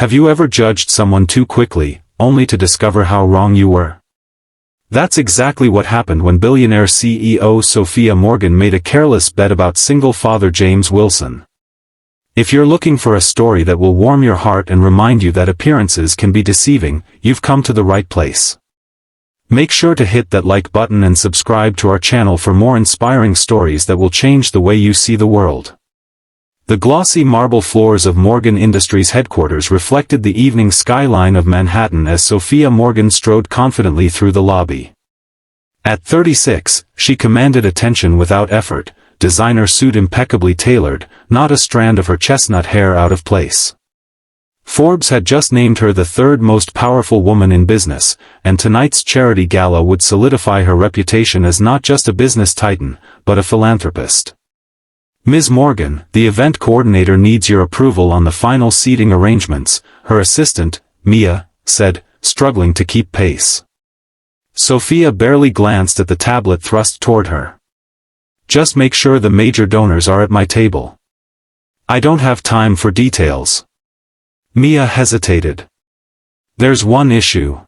Have you ever judged someone too quickly, only to discover how wrong you were? That's exactly what happened when billionaire CEO Sophia Morgan made a careless bet about single father James Wilson. If you're looking for a story that will warm your heart and remind you that appearances can be deceiving, you've come to the right place. Make sure to hit that like button and subscribe to our channel for more inspiring stories that will change the way you see the world. The glossy marble floors of Morgan Industries headquarters reflected the evening skyline of Manhattan as Sophia Morgan strode confidently through the lobby. At 36, she commanded attention without effort, designer suit impeccably tailored, not a strand of her chestnut hair out of place. Forbes had just named her the third most powerful woman in business, and tonight's charity gala would solidify her reputation as not just a business titan, but a philanthropist. Ms. Morgan, the event coordinator needs your approval on the final seating arrangements, her assistant, Mia, said, struggling to keep pace. Sophia barely glanced at the tablet thrust toward her. Just make sure the major donors are at my table. I don't have time for details. Mia hesitated. There's one issue.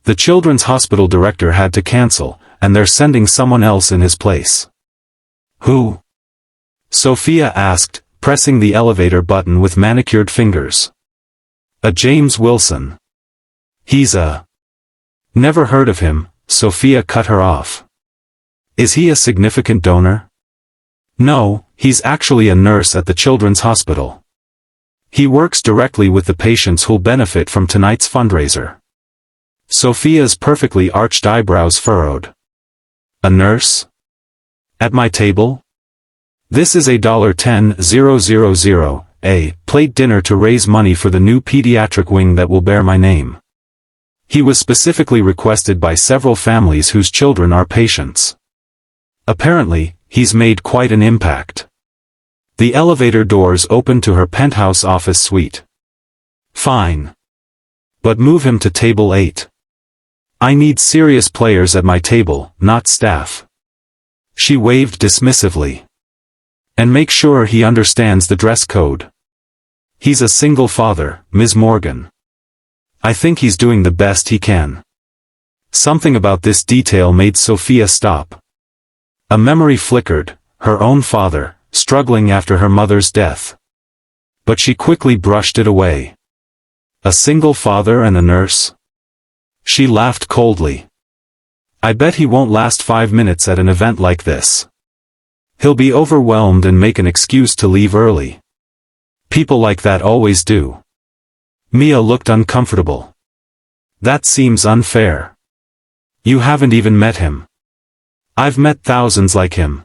The children's hospital director had to cancel, and they're sending someone else in his place. Who? Sophia asked, pressing the elevator button with manicured fingers. A James Wilson. He's a... Never heard of him, Sophia cut her off. Is he a significant donor? No, he's actually a nurse at the children's hospital. He works directly with the patients who'll benefit from tonight's fundraiser. Sophia's perfectly arched eyebrows furrowed. A nurse? At my table? This is a $10,000, a plate dinner to raise money for the new pediatric wing that will bear my name. He was specifically requested by several families whose children are patients. Apparently, he's made quite an impact. The elevator doors opened to her penthouse office suite. Fine. But move him to table 8. I need serious players at my table, not staff. She waved dismissively. And make sure he understands the dress code. He's a single father, Ms. Morgan. I think he's doing the best he can. Something about this detail made Sophia stop. A memory flickered, her own father, struggling after her mother's death. But she quickly brushed it away. A single father and a nurse? She laughed coldly. I bet he won't last 5 minutes at an event like this. He'll be overwhelmed and make an excuse to leave early. People like that always do. Mia looked uncomfortable. That seems unfair. You haven't even met him. I've met thousands like him.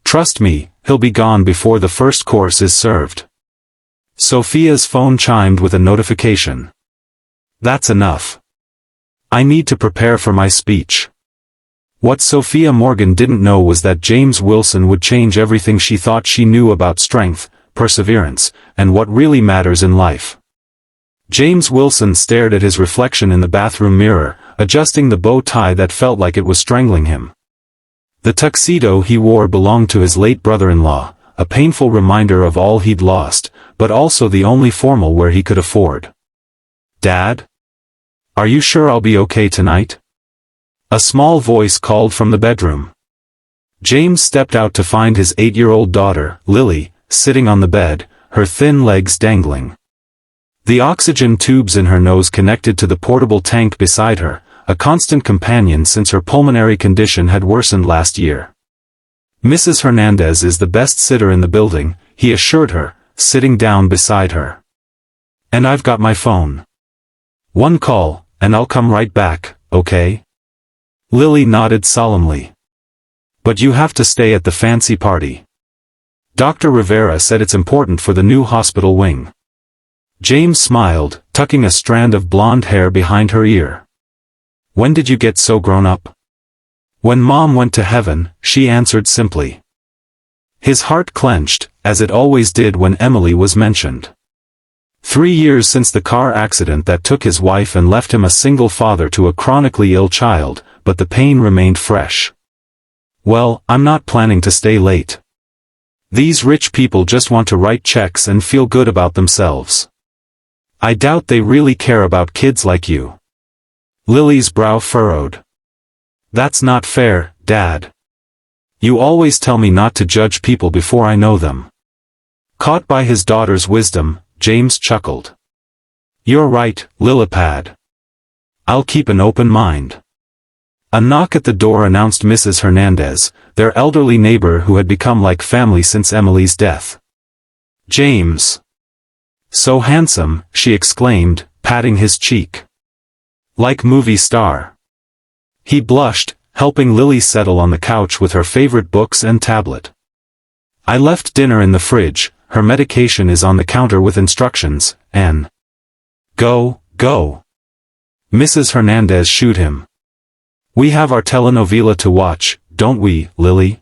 Trust me, he'll be gone before the first course is served. Sophia's phone chimed with a notification. That's enough. I need to prepare for my speech. What Sophia Morgan didn't know was that James Wilson would change everything she thought she knew about strength, perseverance, and what really matters in life. James Wilson stared at his reflection in the bathroom mirror, adjusting the bow tie that felt like it was strangling him. The tuxedo he wore belonged to his late brother-in-law, a painful reminder of all he'd lost, but also the only formal wear he could afford. Dad? Are you sure I'll be okay tonight? A small voice called from the bedroom. James stepped out to find his 8-year-old daughter, Lily, sitting on the bed, her thin legs dangling. The oxygen tubes in her nose connected to the portable tank beside her, a constant companion since her pulmonary condition had worsened last year. Mrs. Hernandez is the best sitter in the building, he assured her, sitting down beside her. And I've got my phone. One call, and I'll come right back, okay? Lily nodded solemnly. But you have to stay at the fancy party. Dr. Rivera said it's important for the new hospital wing. James smiled, tucking a strand of blonde hair behind her ear. When did you get so grown up? When Mom went to heaven, she answered simply. His heart clenched, as it always did when Emily was mentioned. 3 years since the car accident that took his wife and left him a single father to a chronically ill child, but the pain remained fresh. Well, I'm not planning to stay late. These rich people just want to write checks and feel good about themselves. I doubt they really care about kids like you. Lily's brow furrowed. That's not fair, Dad. You always tell me not to judge people before I know them. Caught by his daughter's wisdom, James chuckled. You're right, Lillipad. I'll keep an open mind. A knock at the door announced Mrs. Hernandez, their elderly neighbor who had become like family since Emily's death. James. So handsome, she exclaimed, patting his cheek. Like movie star. He blushed, helping Lily settle on the couch with her favorite books and tablet. I left dinner in the fridge, her medication is on the counter with instructions, and... Go. Mrs. Hernandez shooed him. We have our telenovela to watch, don't we, Lily?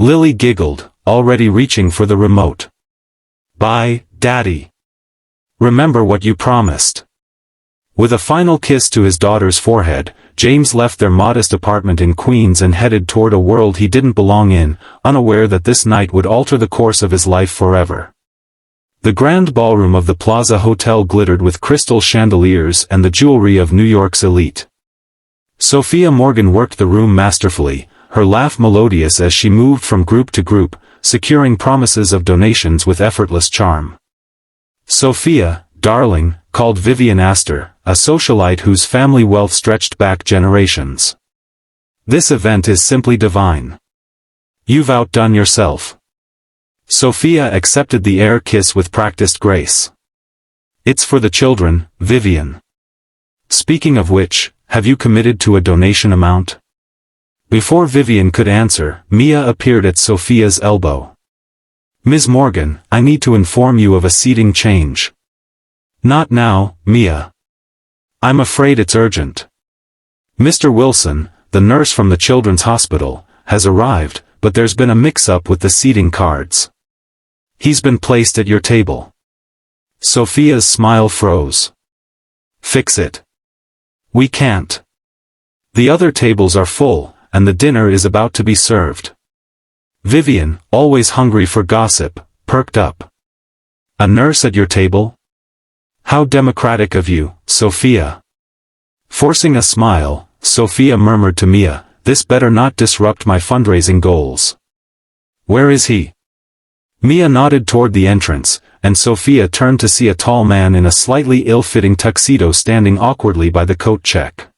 Lily giggled, already reaching for the remote. Bye, Daddy. Remember what you promised. With a final kiss to his daughter's forehead, James left their modest apartment in Queens and headed toward a world he didn't belong in, unaware that this night would alter the course of his life forever. The grand ballroom of the Plaza Hotel glittered with crystal chandeliers and the jewelry of New York's elite. Sophia Morgan worked the room masterfully, her laugh melodious as she moved from group to group, securing promises of donations with effortless charm. Sophia, darling, called Vivian Astor, a socialite whose family wealth stretched back generations. This event is simply divine. You've outdone yourself. Sophia accepted the air kiss with practiced grace. It's for the children, Vivian. Speaking of which, have you committed to a donation amount? Before Vivian could answer, Mia appeared at Sophia's elbow. Ms. Morgan, I need to inform you of a seating change. Not now, Mia. I'm afraid it's urgent. Mr. Wilson, the nurse from the Children's Hospital, has arrived, but there's been a mix-up with the seating cards. He's been placed at your table. Sophia's smile froze. Fix it. We can't. The other tables are full, and the dinner is about to be served. Vivian, always hungry for gossip, perked up. A nurse at your table? How democratic of you, Sophia. Forcing a smile, Sophia murmured to Mia, this better not disrupt my fundraising goals. Where is he? Mia nodded toward the entrance, and Sophia turned to see a tall man in a slightly ill-fitting tuxedo standing awkwardly by the coat check.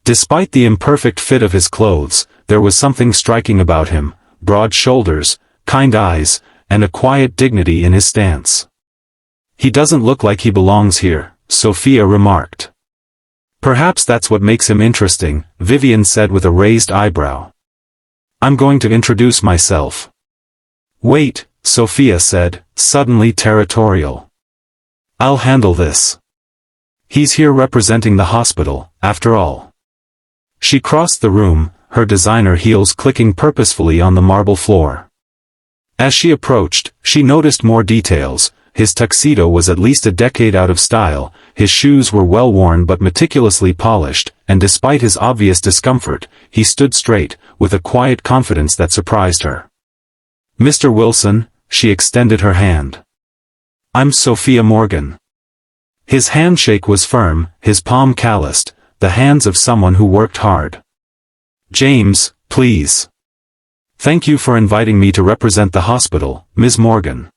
Despite the imperfect fit of his clothes, there was something striking about him, broad shoulders, kind eyes, and a quiet dignity in his stance. He doesn't look like he belongs here, Sophia remarked. Perhaps that's what makes him interesting, Vivian said with a raised eyebrow. I'm going to introduce myself. Wait, Sophia said, suddenly territorial. I'll handle this. He's here representing the hospital, after all. She crossed the room, her designer heels clicking purposefully on the marble floor. As she approached, she noticed more details. His tuxedo was at least a decade out of style, his shoes were well worn but meticulously polished, and despite his obvious discomfort, he stood straight, with a quiet confidence that surprised her. Mr. Wilson, she extended her hand. I'm Sophia Morgan. His handshake was firm, his palm calloused, the hands of someone who worked hard. James, please. Thank you for inviting me to represent the hospital, Ms. Morgan.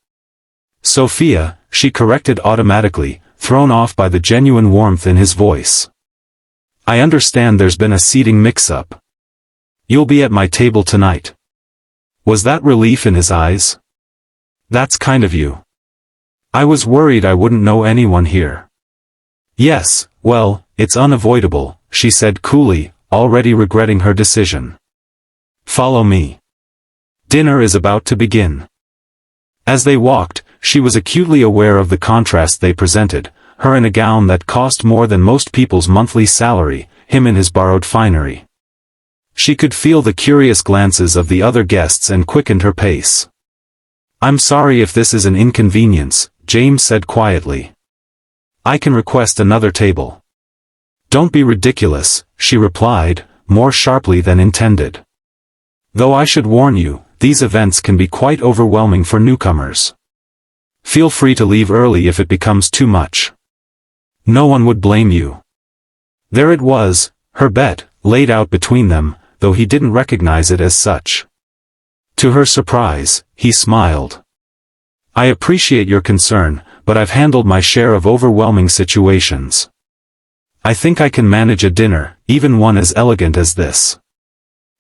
Sophia, she corrected automatically, thrown off by the genuine warmth in his voice. I understand there's been a seating mix-up. You'll be at my table tonight. Was that relief in his eyes? That's kind of you. I was worried I wouldn't know anyone here. Yes, well, it's unavoidable, she said coolly, already regretting her decision. Follow me. Dinner is about to begin. As they walked, she was acutely aware of the contrast they presented, her in a gown that cost more than most people's monthly salary, him in his borrowed finery. She could feel the curious glances of the other guests and quickened her pace. I'm sorry if this is an inconvenience, James said quietly. I can request another table. Don't be ridiculous, she replied, more sharply than intended. Though I should warn you, these events can be quite overwhelming for newcomers. feel free to leave early if it becomes too much. No one would blame you. There it was, her bet, laid out between them, though he didn't recognize it as such. To her surprise, he smiled. I appreciate your concern, but I've handled my share of overwhelming situations. I think I can manage a dinner, even one as elegant as this.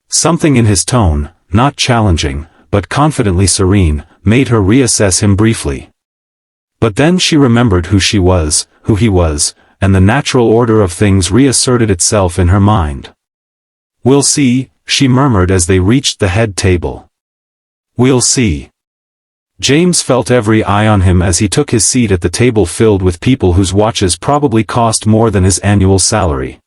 Something in his tone, not challenging, but confidently serene, made her reassess him briefly. But then she remembered who she was, who he was, and the natural order of things reasserted itself in her mind. We'll see, she murmured as they reached the head table. We'll see. James felt every eye on him as he took his seat at the table filled with people whose watches probably cost more than his annual salary.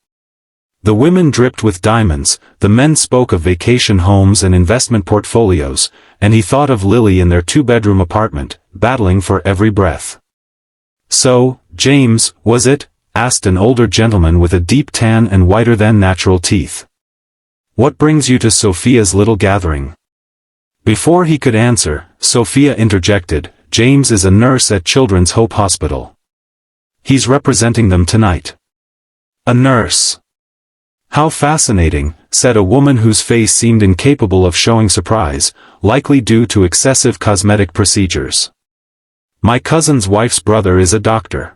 The women dripped with diamonds, the men spoke of vacation homes and investment portfolios, and he thought of Lily in their two-bedroom apartment, battling for every breath. So, James, was it? Asked an older gentleman with a deep tan and whiter-than-natural teeth. What brings you to Sophia's little gathering? Before he could answer, Sophia interjected, James is a nurse at Children's Hope Hospital. He's representing them tonight. A nurse. How fascinating, said a woman whose face seemed incapable of showing surprise, likely due to excessive cosmetic procedures. My cousin's wife's brother is a doctor.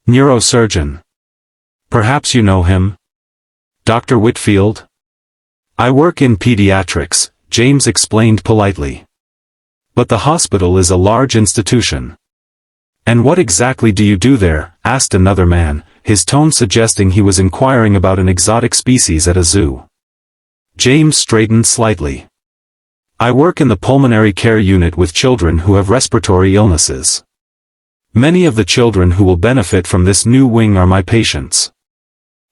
Neurosurgeon. Perhaps you know him? Dr. Whitfield? I work in pediatrics, James explained politely. But the hospital is a large institution. And what exactly do you do there? Asked another man, his tone suggesting he was inquiring about an exotic species at a zoo. James straightened slightly. I work in the pulmonary care unit with children who have respiratory illnesses. Many of the children who will benefit from this new wing are my patients.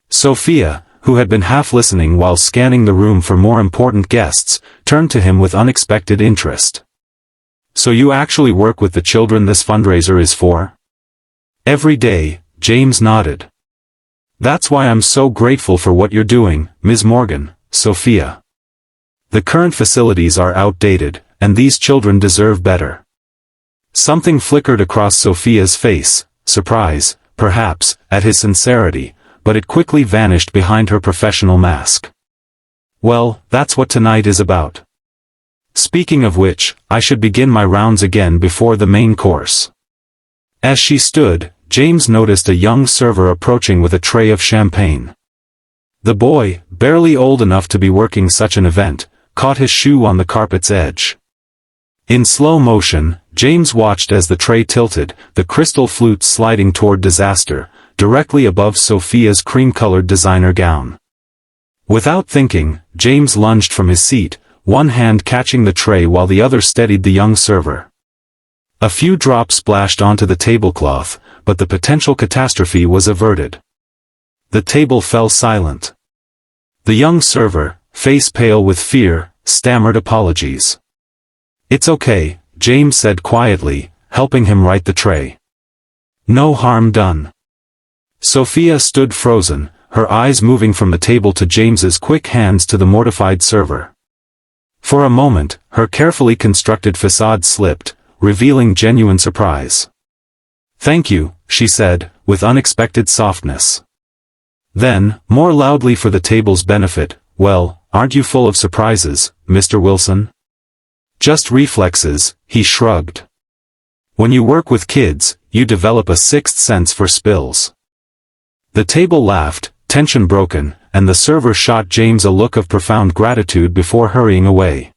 Sophia, who had been half listening while scanning the room for more important guests, turned to him with unexpected interest. So you actually work with the children this fundraiser is for? Every day, James nodded. That's why I'm so grateful for what you're doing, Ms. Morgan, Sophia. The current facilities are outdated, and these children deserve better. Something flickered across Sophia's face, surprise, perhaps, at his sincerity, but it quickly vanished behind her professional mask. Well, that's what tonight is about. Speaking of which, I should begin my rounds again before the main course. As she stood, James noticed a young server approaching with a tray of champagne. The boy, barely old enough to be working such an event, caught his shoe on the carpet's edge. In slow motion, James watched as the tray tilted, the crystal flute sliding toward disaster, directly above Sophia's cream-colored designer gown. Without thinking, James lunged from his seat, one hand catching the tray while the other steadied the young server. A few drops splashed onto the tablecloth, but the potential catastrophe was averted. The table fell silent. The young server, face pale with fear, stammered apologies. It's okay, James said quietly, helping him right the tray. No harm done. Sophia stood frozen, her eyes moving from the table to James's quick hands to the mortified server. For a moment, her carefully constructed facade slipped, revealing genuine surprise. Thank you, she said, with unexpected softness. Then, more loudly for the table's benefit, well, aren't you full of surprises, Mr. Wilson? Just reflexes, he shrugged. When you work with kids, you develop a sixth sense for spills. The table laughed, tension broken, and the server shot James a look of profound gratitude before hurrying away.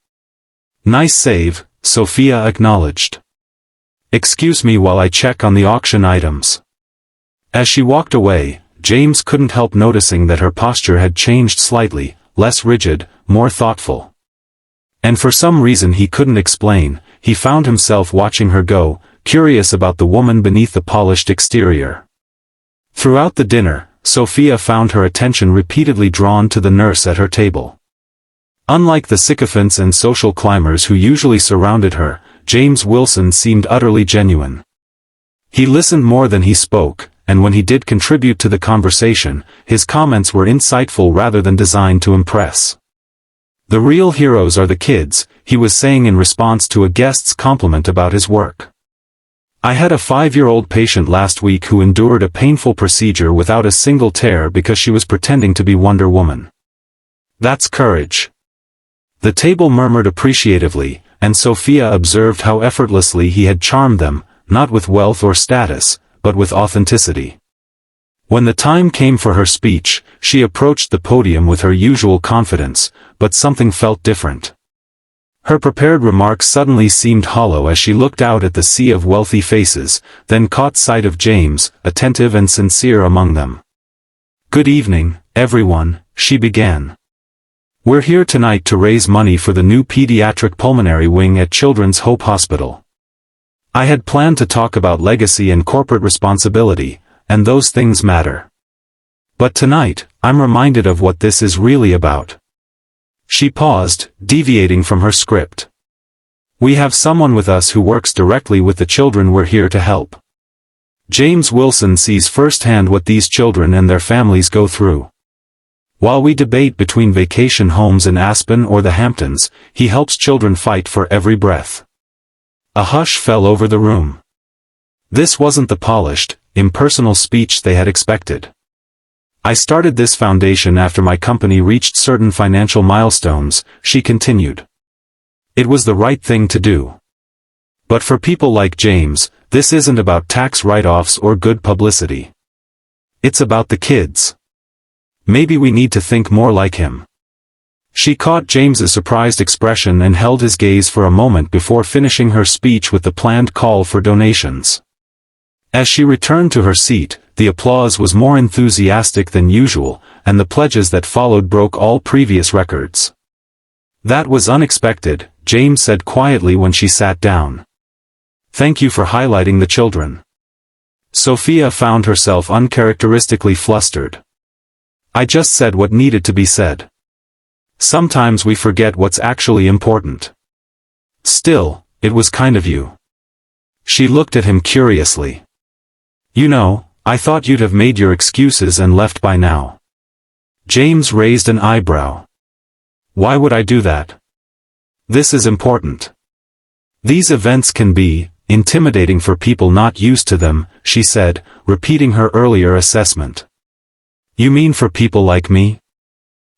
Nice save, Sophia acknowledged. Excuse me while I check on the auction items. As she walked away, James couldn't help noticing that her posture had changed slightly, less rigid, more thoughtful. And for some reason he couldn't explain, he found himself watching her go, curious about the woman beneath the polished exterior. Throughout the dinner, Sophia found her attention repeatedly drawn to the nurse at her table. Unlike the sycophants and social climbers who usually surrounded her, James Wilson seemed utterly genuine. He listened more than he spoke, and when he did contribute to the conversation, his comments were insightful rather than designed to impress. The real heroes are the kids, he was saying in response to a guest's compliment about his work. I had a 5-year-old patient last week who endured a painful procedure without a single tear because she was pretending to be Wonder Woman. That's courage. The table murmured appreciatively, and Sophia observed how effortlessly he had charmed them, not with wealth or status, but with authenticity. When the time came for her speech, she approached the podium with her usual confidence, but something felt different. Her prepared remarks suddenly seemed hollow as she looked out at the sea of wealthy faces, then caught sight of James, attentive and sincere among them. "Good evening, everyone," she began. "We're here tonight to raise money for the new pediatric pulmonary wing at Children's Hope Hospital. I had planned to talk about legacy and corporate responsibility, and those things matter. But tonight, I'm reminded of what this is really about." She paused, deviating from her script. "We have someone with us who works directly with the children we're here to help. James Wilson sees firsthand what these children and their families go through. While we debate between vacation homes in Aspen or the Hamptons, he helps children fight for every breath." A hush fell over the room. This wasn't the polished, impersonal speech they had expected. "I started this foundation after my company reached certain financial milestones," she continued. "It was the right thing to do. But for people like James, this isn't about tax write-offs or good publicity. It's about the kids. Maybe we need to think more like him." She caught James's surprised expression and held his gaze for a moment before finishing her speech with the planned call for donations. As she returned to her seat, the applause was more enthusiastic than usual, and the pledges that followed broke all previous records. "That was unexpected," James said quietly when she sat down. "Thank you for highlighting the children." Sophia found herself uncharacteristically flustered. "I just said what needed to be said. Sometimes we forget what's actually important." "Still, it was kind of you." She looked at him curiously. "You know, I thought you'd have made your excuses and left by now." James raised an eyebrow. "Why would I do that? This is important. These events can be intimidating for people not used to them," she said, repeating her earlier assessment. "You mean for people like me?"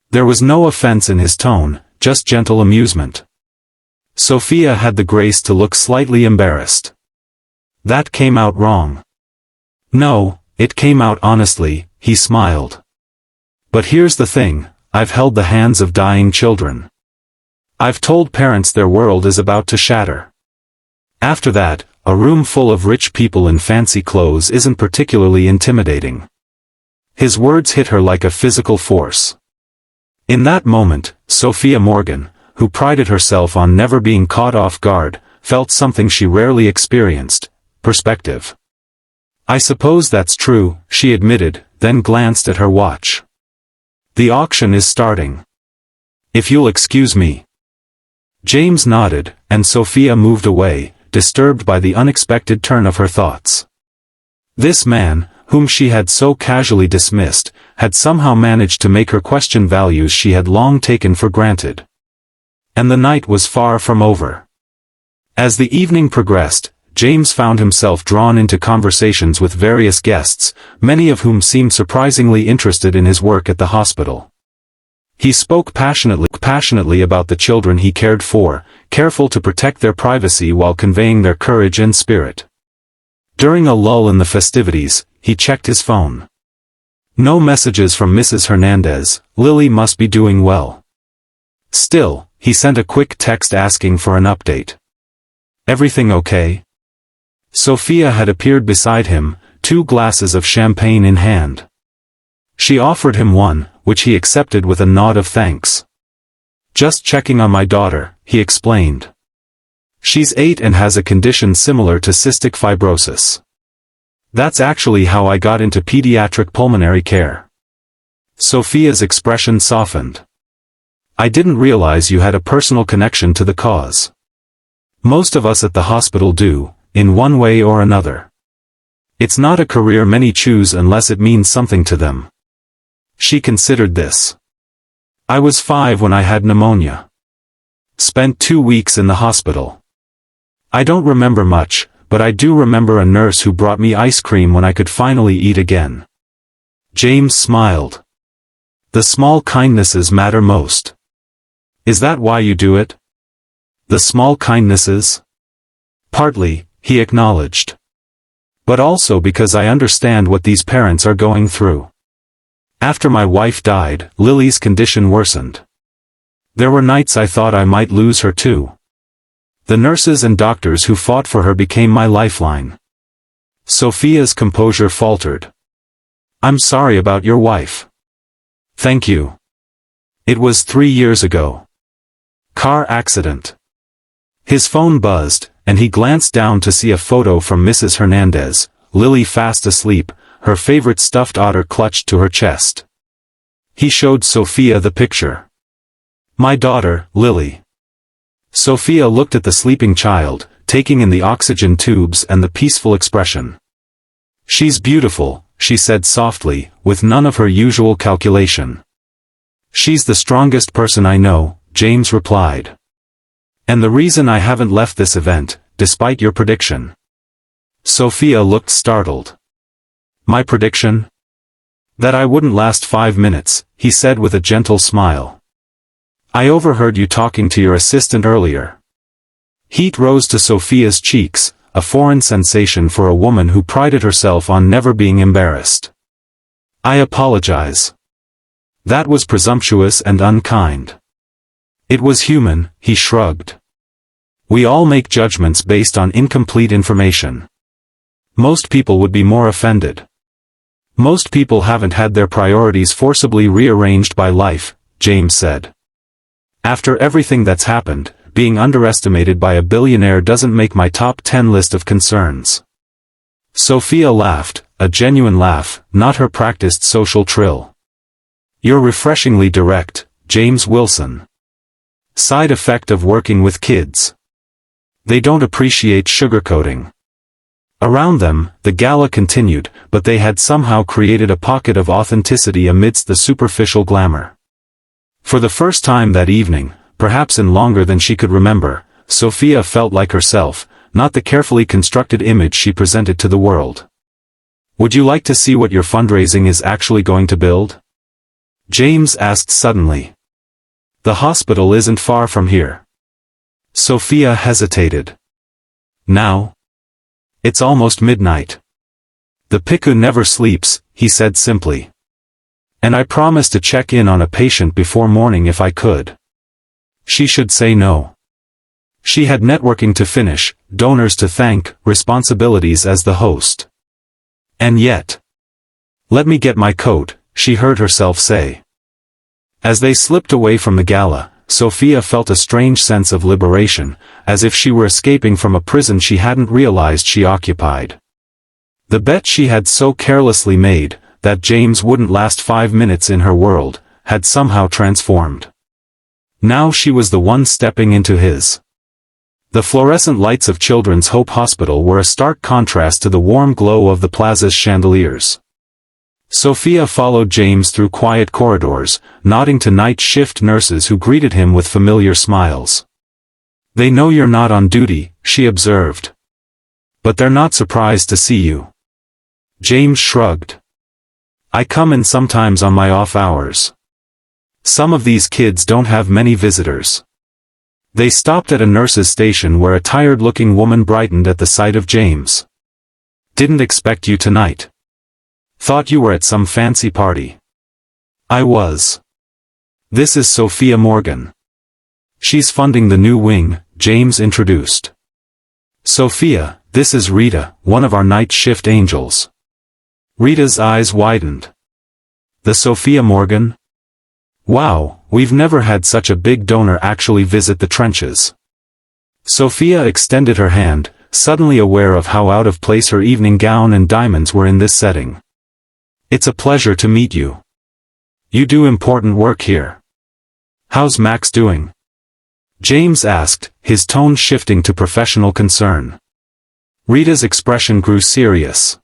There was no offense in his tone, just gentle amusement. Sophia had the grace to look slightly embarrassed. "That came out wrong." "No, it came out honestly," he smiled. "But here's the thing, I've held the hands of dying children. I've told parents their world is about to shatter. After that, a room full of rich people in fancy clothes isn't particularly intimidating." His words hit her like a physical force. In that moment, Sophia Morgan, who prided herself on never being caught off guard, felt something she rarely experienced: perspective. "I suppose that's true," she admitted, then glanced at her watch. "The auction is starting. If you'll excuse me." James nodded, and Sophia moved away, disturbed by the unexpected turn of her thoughts. This man, whom she had so casually dismissed, had somehow managed to make her question values she had long taken for granted. And the night was far from over. As the evening progressed, James found himself drawn into conversations with various guests, many of whom seemed surprisingly interested in his work at the hospital. He spoke passionately about the children he cared for, careful to protect their privacy while conveying their courage and spirit. During a lull in the festivities, he checked his phone. No messages from Mrs. Hernandez. Lily must be doing well. Still, he sent a quick text asking for an update. "Everything okay?" Sophia had appeared beside him, 2 glasses of champagne in hand. She offered him one, which he accepted with a nod of thanks. "Just checking on my daughter," he explained. "She's 8 and has a condition similar to cystic fibrosis. That's actually how I got into pediatric pulmonary care." Sophia's expression softened. "I didn't realize you had a personal connection to the cause. Most of us at the hospital do, in one way or another. It's not a career many choose unless it means something to them." She considered this. "I was 5 when I had pneumonia. Spent 2 weeks in the hospital. I don't remember much, but I do remember a nurse who brought me ice cream when I could finally eat again." James smiled. "The small kindnesses matter most. Is that why you do it? The small kindnesses?" "Partly," he acknowledged. "But also because I understand what these parents are going through. After my wife died, Lily's condition worsened. There were nights I thought I might lose her too. The nurses and doctors who fought for her became my lifeline." Sophia's composure faltered. "I'm sorry about your wife." "Thank you. It was 3 years ago. Car accident." His phone buzzed, and he glanced down to see a photo from Mrs. Hernandez, Lily fast asleep, her favorite stuffed otter clutched to her chest. He showed Sophia the picture. "My daughter, Lily." Sophia looked at the sleeping child, taking in the oxygen tubes and the peaceful expression. "She's beautiful," she said softly, with none of her usual calculation. "She's the strongest person I know," James replied. "And the reason I haven't left this event, despite your prediction." Sophia looked startled. "My prediction?" "That I wouldn't last 5 minutes," he said with a gentle smile. "I overheard you talking to your assistant earlier." Heat rose to Sophia's cheeks, a foreign sensation for a woman who prided herself on never being embarrassed. "I apologize. That was presumptuous and unkind." "It was human," he shrugged. "We all make judgments based on incomplete information. Most people would be more offended. Most people haven't had their priorities forcibly rearranged by life," James said. "After everything that's happened, being underestimated by a billionaire doesn't make my top 10 list of concerns." Sophia laughed, a genuine laugh, not her practiced social trill. "You're refreshingly direct, James Wilson. Side effect of working with kids. They don't appreciate sugarcoating." Around them, the gala continued, but they had somehow created a pocket of authenticity amidst the superficial glamour. For the first time that evening, perhaps in longer than she could remember, Sophia felt like herself, not the carefully constructed image she presented to the world. "Would you like to see what your fundraising is actually going to build?" James asked suddenly. "The hospital isn't far from here." Sophia hesitated. "Now? It's almost midnight." "The PICU never sleeps," he said simply. "And I promised to check in on a patient before morning if I could." She should say no. She had networking to finish, donors to thank, responsibilities as the host. And yet. "Let me get my coat," she heard herself say. As they slipped away from the gala, Sophia felt a strange sense of liberation, as if she were escaping from a prison she hadn't realized she occupied. The bet she had so carelessly made, that James wouldn't last 5 minutes in her world, had somehow transformed. Now she was the one stepping into his. The fluorescent lights of Children's Hope Hospital were a stark contrast to the warm glow of the plaza's chandeliers. Sophia followed James through quiet corridors, nodding to night shift nurses who greeted him with familiar smiles. "They know you're not on duty," she observed. "But they're not surprised to see you." James shrugged. "I come in sometimes on my off hours. Some of these kids don't have many visitors." They stopped at a nurse's station where a tired-looking woman brightened at the sight of James. "Didn't expect you tonight. Thought you were at some fancy party." "I was. This is Sophia Morgan. She's funding the new wing," James introduced. "Sophia, this is Rita, one of our night shift angels." Rita's eyes widened. "The Sophia Morgan? Wow, we've never had such a big donor actually visit the trenches." Sophia extended her hand, suddenly aware of how out of place her evening gown and diamonds were in this setting. "It's a pleasure to meet you. You do important work here. How's Max doing?" James asked, his tone shifting to professional concern. Rita's expression grew serious.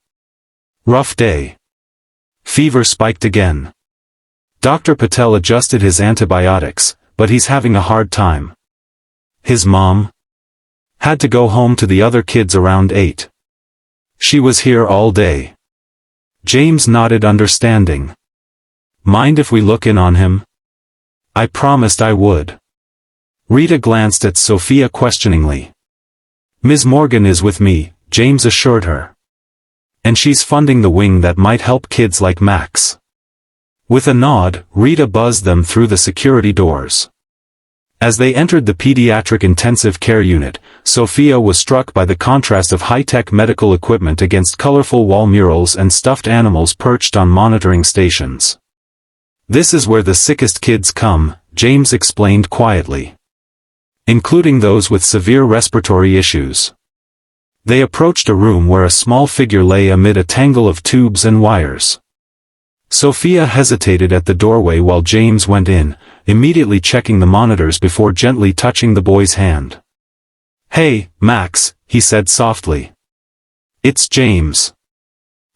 "Rough day. Fever spiked again. Dr. Patel adjusted his antibiotics, but he's having a hard time." "His mom? Had to go home to the other kids around 8. She was here all day. James nodded understanding. Mind if we look in on him? I promised I would. Rita glanced at Sophia questioningly. Ms. Morgan is with me, James assured her. And she's funding the wing that might help kids like Max. With a nod, Rita buzzed them through the security doors. As they entered the pediatric intensive care unit, Sophia was struck by the contrast of high-tech medical equipment against colorful wall murals and stuffed animals perched on monitoring stations. This is where the sickest kids come, James explained quietly. Including those with severe respiratory issues. They approached a room where a small figure lay amid a tangle of tubes and wires. Sophia hesitated at the doorway while James went in, immediately checking the monitors before gently touching the boy's hand. Hey, Max, he said softly. It's James.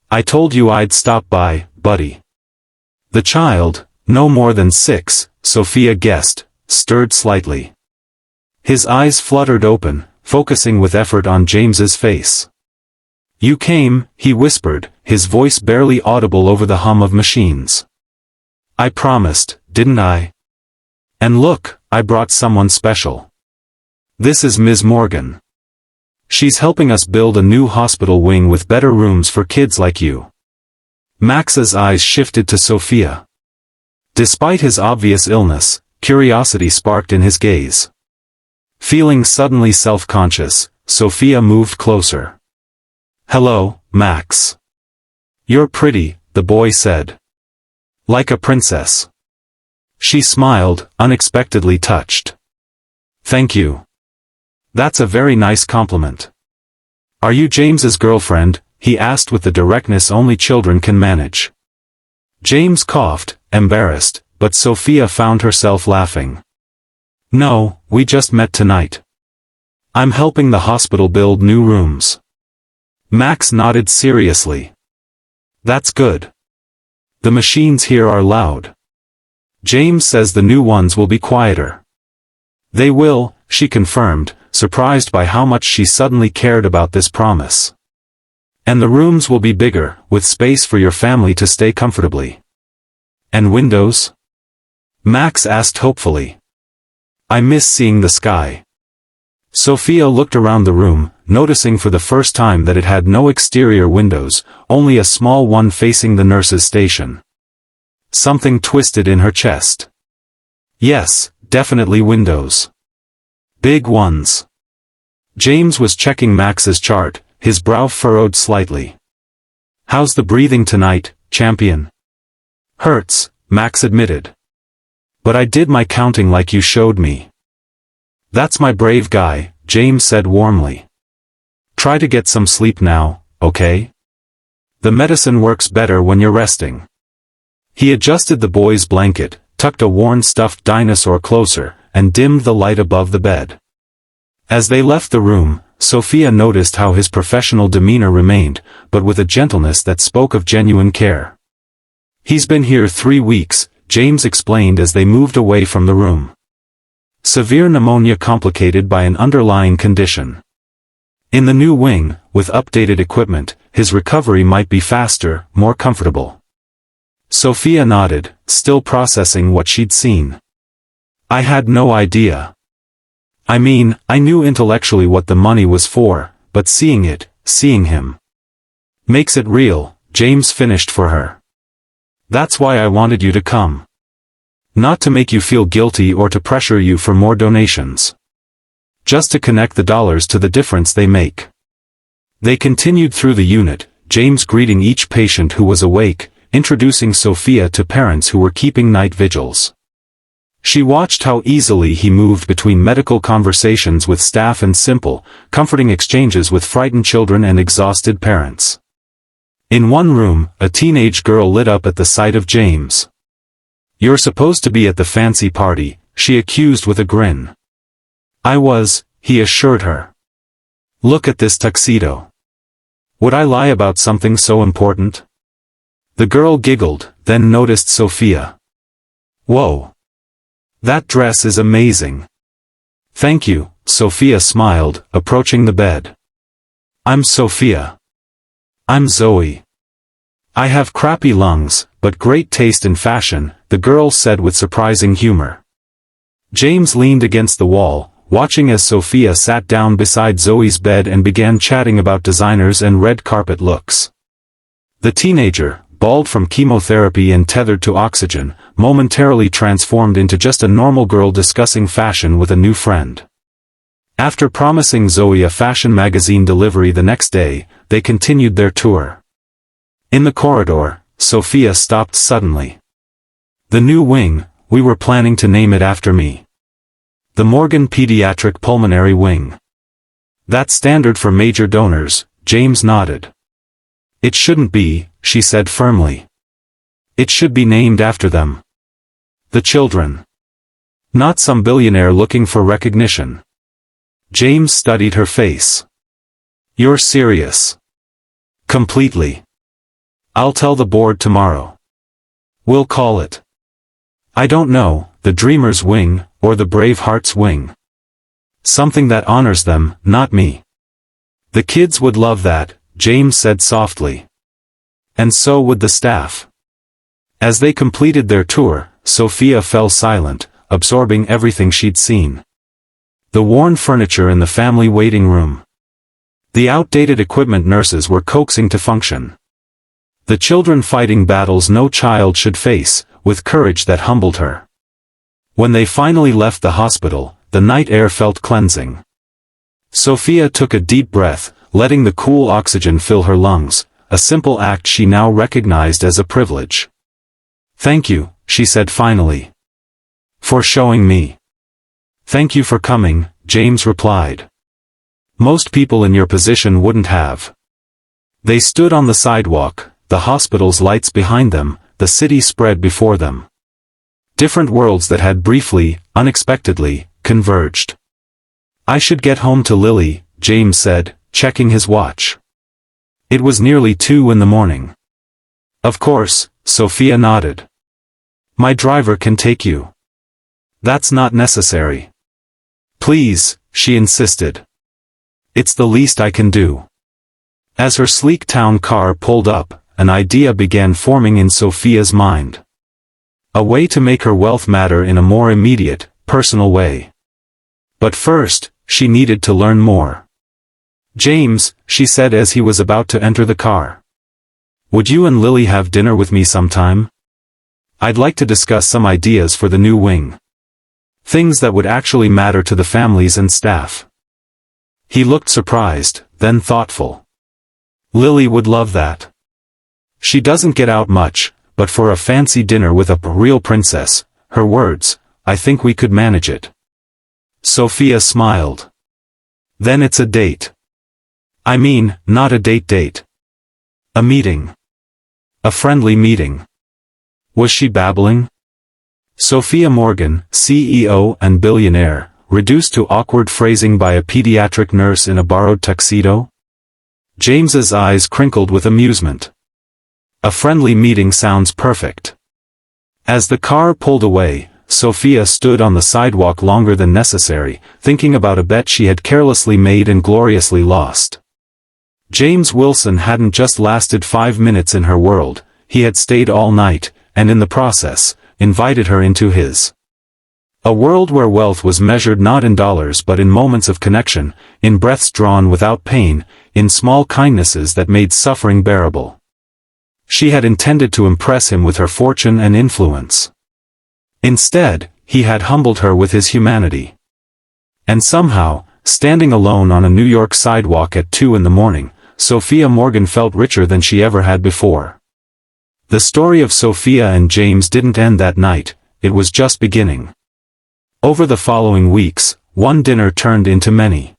I told you I'd stop by, buddy. The child, no more than 6, Sophia guessed, stirred slightly. His eyes fluttered open, focusing with effort on James's face. You came, he whispered, his voice barely audible over the hum of machines. I promised, didn't I? And look, I brought someone special. This is Ms. Morgan. She's helping us build a new hospital wing with better rooms for kids like you. Max's eyes shifted to Sophia. Despite his obvious illness, curiosity sparked in his gaze. Feeling suddenly self-conscious, Sophia moved closer. Hello, Max. You're pretty, the boy said. Like a princess. She smiled, unexpectedly touched. Thank you. That's a very nice compliment. Are you James's girlfriend? He asked with the directness only children can manage. James coughed, embarrassed, but Sophia found herself laughing. No, we just met tonight. I'm helping the hospital build new rooms. Max nodded seriously. That's good. The machines here are loud. James says the new ones will be quieter. They will, she confirmed, surprised by how much she suddenly cared about this promise. And the rooms will be bigger, with space for your family to stay comfortably. And windows? Max asked hopefully. I miss seeing the sky. Sophia looked around the room, noticing for the first time that it had no exterior windows, only a small one facing the nurse's station. Something twisted in her chest. Yes, definitely windows. Big ones. James was checking Max's chart, his brow furrowed slightly. How's the breathing tonight, champion? Hurts, Max admitted. But I did my counting like you showed me. That's my brave guy, James said warmly. Try to get some sleep now, okay? The medicine works better when you're resting. He adjusted the boy's blanket, tucked a worn stuffed dinosaur closer, and dimmed the light above the bed. As they left the room, Sophia noticed how his professional demeanor remained, but with a gentleness that spoke of genuine care. He's been here 3 weeks, James explained as they moved away from the room. Severe pneumonia complicated by an underlying condition. In the new wing, with updated equipment, his recovery might be faster, more comfortable. Sophia nodded, still processing what she'd seen. I had no idea. I mean, I knew intellectually what the money was for, but seeing him. Makes it real, James finished for her. That's why I wanted you to come. Not to make you feel guilty or to pressure you for more donations. Just to connect the dollars to the difference they make. They continued through the unit, James greeting each patient who was awake, introducing Sophia to parents who were keeping night vigils. She watched how easily he moved between medical conversations with staff and simple, comforting exchanges with frightened children and exhausted parents. In one room, a teenage girl lit up at the sight of James. You're supposed to be at the fancy party, she accused with a grin. I was, he assured her. Look at this tuxedo. Would I lie about something so important? The girl giggled, then noticed Sophia. Whoa. That dress is amazing. Thank you, Sophia smiled, approaching the bed. I'm Sophia. I'm Zoe. I have crappy lungs, but great taste in fashion, the girl said with surprising humor. James leaned against the wall, watching as Sophia sat down beside Zoe's bed and began chatting about designers and red carpet looks. The teenager, bald from chemotherapy and tethered to oxygen, momentarily transformed into just a normal girl discussing fashion with a new friend. After promising Zoe a fashion magazine delivery the next day, they continued their tour. In the corridor, Sophia stopped suddenly. The new wing, we were planning to name it after me. The Morgan Pediatric Pulmonary Wing. That's standard for major donors, James nodded. It shouldn't be, she said firmly. It should be named after them. The children. Not some billionaire looking for recognition. James studied her face. You're serious. Completely. I'll tell the board tomorrow. We'll call it. I don't know, the Dreamer's Wing, or the Brave Heart's Wing. Something that honors them, not me. The kids would love that, James said softly. And so would the staff. As they completed their tour, Sophia fell silent, absorbing everything she'd seen. The worn furniture in the family waiting room. The outdated equipment nurses were coaxing to function. The children fighting battles no child should face, with courage that humbled her. When they finally left the hospital, the night air felt cleansing. Sophia took a deep breath, letting the cool oxygen fill her lungs, a simple act she now recognized as a privilege. Thank you, she said finally. For showing me. Thank you for coming, James replied. Most people in your position wouldn't have. They stood on the sidewalk, the hospital's lights behind them, the city spread before them. Different worlds that had briefly, unexpectedly, converged. I should get home to Lily, James said, checking his watch. It was nearly 2 in the morning. Of course, Sophia nodded. My driver can take you. That's not necessary. Please, she insisted. It's the least I can do. As her sleek town car pulled up, an idea began forming in Sophia's mind. A way to make her wealth matter in a more immediate, personal way. But first, she needed to learn more. James, she said as he was about to enter the car. Would you and Lily have dinner with me sometime? I'd like to discuss some ideas for the new wing. Things that would actually matter to the families and staff. He looked surprised, then thoughtful. Lily would love that. She doesn't get out much, but for a fancy dinner with a real princess, her words, I think we could manage it. Sophia smiled. Then it's a date. I mean, not a date. A meeting. A friendly meeting. Was she babbling? Sophia Morgan, CEO and Billionaire, reduced to awkward phrasing by a pediatric nurse in a borrowed tuxedo? James's eyes crinkled with amusement. A friendly meeting sounds perfect. As the car pulled away, Sophia stood on the sidewalk longer than necessary, thinking about a bet she had carelessly made and gloriously lost. James Wilson hadn't just lasted 5 minutes in her world, he had stayed all night, and in the process, invited her into his. A world where wealth was measured not in dollars but in moments of connection, in breaths drawn without pain, in small kindnesses that made suffering bearable. She had intended to impress him with her fortune and influence. Instead, he had humbled her with his humanity. And somehow, standing alone on a New York sidewalk at 2 in the morning, Sophia Morgan felt richer than she ever had before. The story of Sophia and James didn't end that night, it was just beginning. Over the following weeks, one dinner turned into many.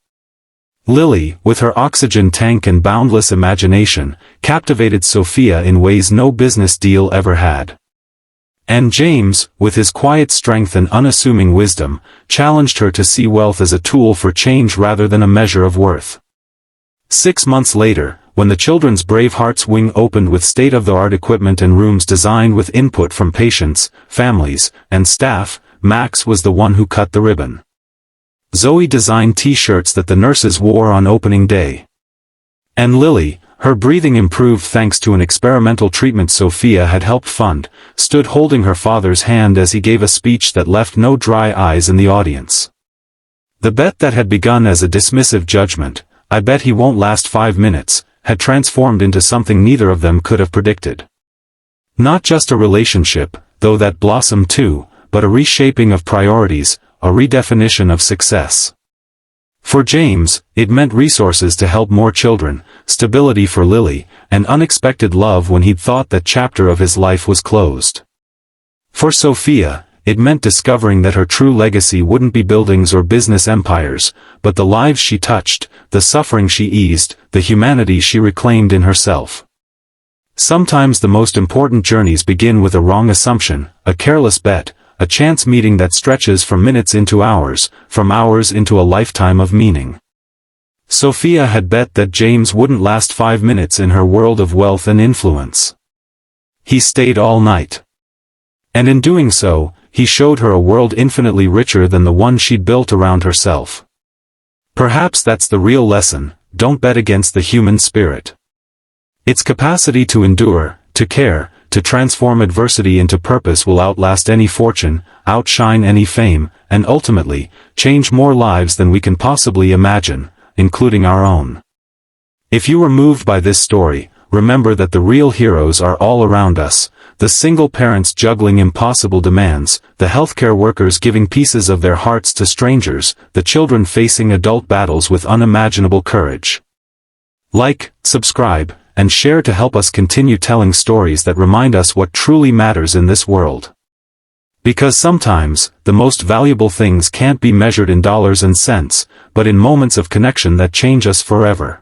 Lily, with her oxygen tank and boundless imagination, captivated Sophia in ways no business deal ever had. And James, with his quiet strength and unassuming wisdom, challenged her to see wealth as a tool for change rather than a measure of worth. 6 months later, when the Children's Brave Hearts Wing opened with state-of-the-art equipment and rooms designed with input from patients, families, and staff, Max was the one who cut the ribbon. Zoe designed t-shirts that the nurses wore on opening day. And Lily, her breathing improved thanks to an experimental treatment Sophia had helped fund, stood holding her father's hand as he gave a speech that left no dry eyes in the audience. The bet that had begun as a dismissive judgment, "I bet he won't last 5 minutes," had transformed into something neither of them could have predicted. Not just a relationship, though that blossomed too, but a reshaping of priorities, a redefinition of success. For James, it meant resources to help more children, stability for Lily, and unexpected love when he'd thought that chapter of his life was closed. For Sophia, it meant discovering that her true legacy wouldn't be buildings or business empires, but the lives she touched, the suffering she eased, the humanity she reclaimed in herself. Sometimes the most important journeys begin with a wrong assumption, a careless bet, a chance meeting that stretches from minutes into hours, from hours into a lifetime of meaning. Sophia had bet that James wouldn't last 5 minutes in her world of wealth and influence. He stayed all night. And in doing so, he showed her a world infinitely richer than the one she'd built around herself. Perhaps that's the real lesson: don't bet against the human spirit. Its capacity to endure, to care, to transform adversity into purpose will outlast any fortune, outshine any fame, and ultimately, change more lives than we can possibly imagine, including our own. If you were moved by this story, remember that the real heroes are all around us: the single parents juggling impossible demands, the healthcare workers giving pieces of their hearts to strangers, the children facing adult battles with unimaginable courage. Like, subscribe, and share to help us continue telling stories that remind us what truly matters in this world. Because sometimes, the most valuable things can't be measured in dollars and cents, but in moments of connection that change us forever.